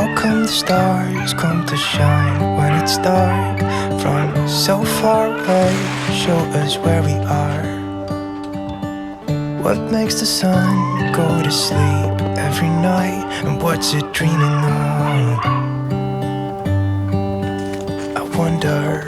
How come the stars come to shine when it's dark? From so far away, show us where we are. What makes the sun go to sleep every night? And what's it dreaming of? I wonder.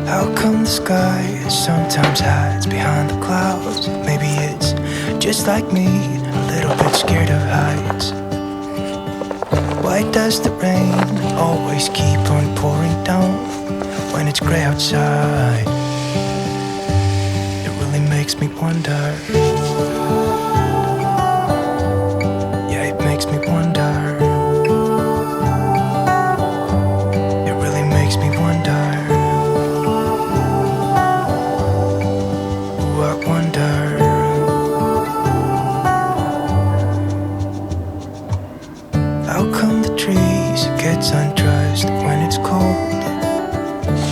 How come the sky sometimes hides behind the clouds? Maybe it's just like me, a little bit scared of heights. Why does the rain always keep on pouring down when it's gray outside? It really makes me wonder. Yeah, it makes me wonder. It really makes me wonder. Ooh, I wonder. How come the trees get undressed when it's cold?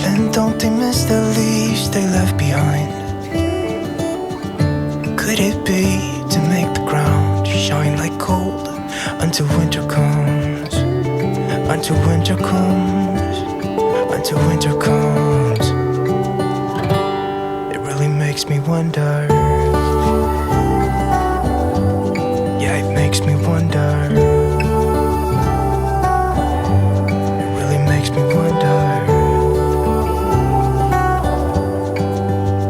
And don't they miss the leaves they left behind? Could it be to make the ground shine like gold until winter comes? Until winter comes, until winter comes. It really makes me wonder. Yeah, it makes me wonder. Makes me wonder.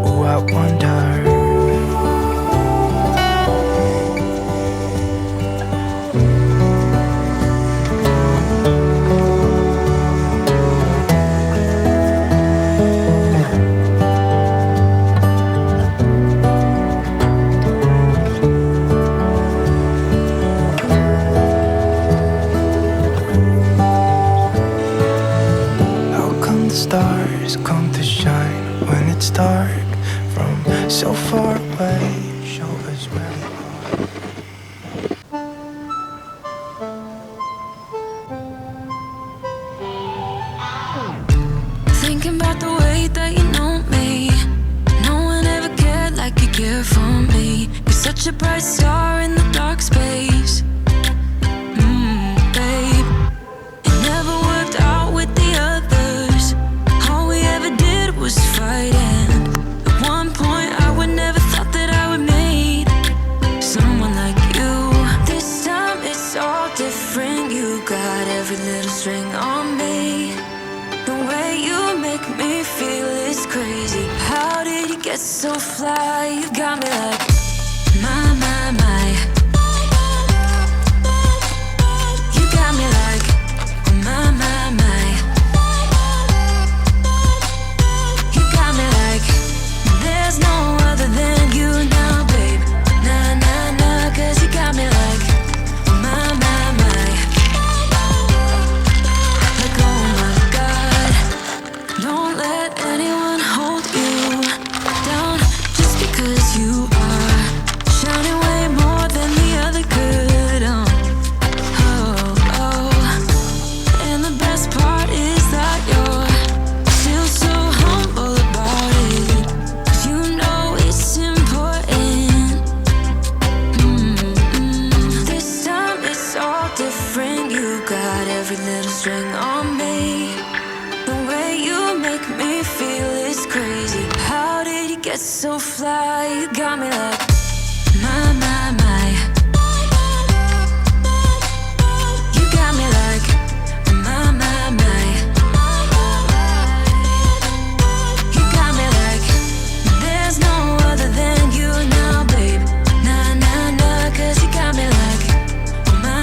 Ooh, I wonder. Stars come to shine when it's dark. From so far away, show us where we are. Thinking about the way that you know me. No one ever cared like you care for me. You're such a bright star in the dark space. Babe, it never worked out with the others. Was fighting. At one point I would never thought that I would meet someone like you. This time it's all different. You got every little string on me. The way you make me feel is crazy. How did you get so fly? You got me like my. You got me like my. There's no other than you now, babe. Nah, nah, nah, 'cause you got me like my. Like, oh my God. Don't let anyone hold you down just because you are shining way more than the other could. Oh. And the best part is that you're still so humble about it. It's important. This time it's all different. You got every little string on me. The way you make me feel is crazy. How did you get so fly? You got me like my. You got me like my. You got me like there's no other than you now, babe. Nah, nah, nah, 'cause you got me like my.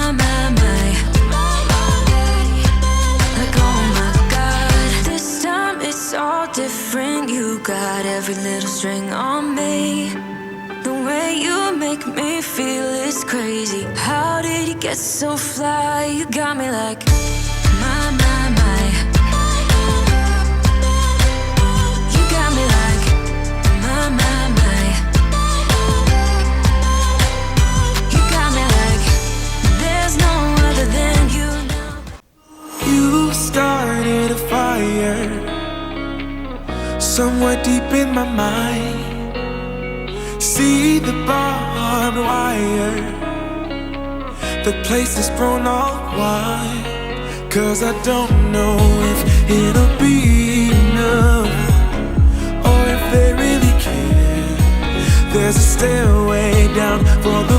Like, oh my God. This time it's all different. You got every little string on me. The way you make me feel is crazy. How did you get so fly? You got me like my. You got me like my. You got me like there's no other than you now. You started a fire somewhere deep in my mind. See the barbed wire. The place is grown all wide. 'Cause I don't know if it'll be enough, or if they really care. There's a stairway down for the